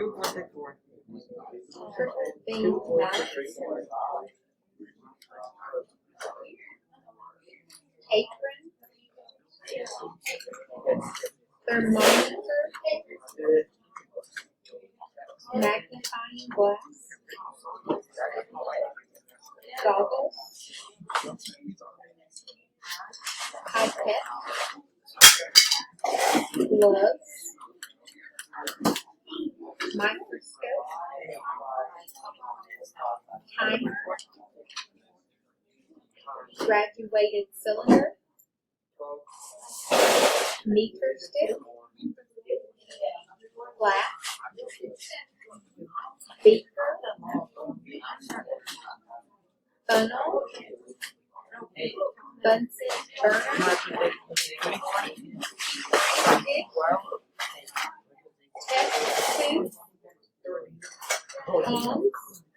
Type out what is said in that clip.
Triple B knife. Apron. Thermometer. Magnifying glass. Goggles. Pipette. Gloves. Microscope. Timer. Graduated cylinder. Meter stick. Glass. Beaker. Funnel. Bunsen Burner. Stick. Test tube. Tongs.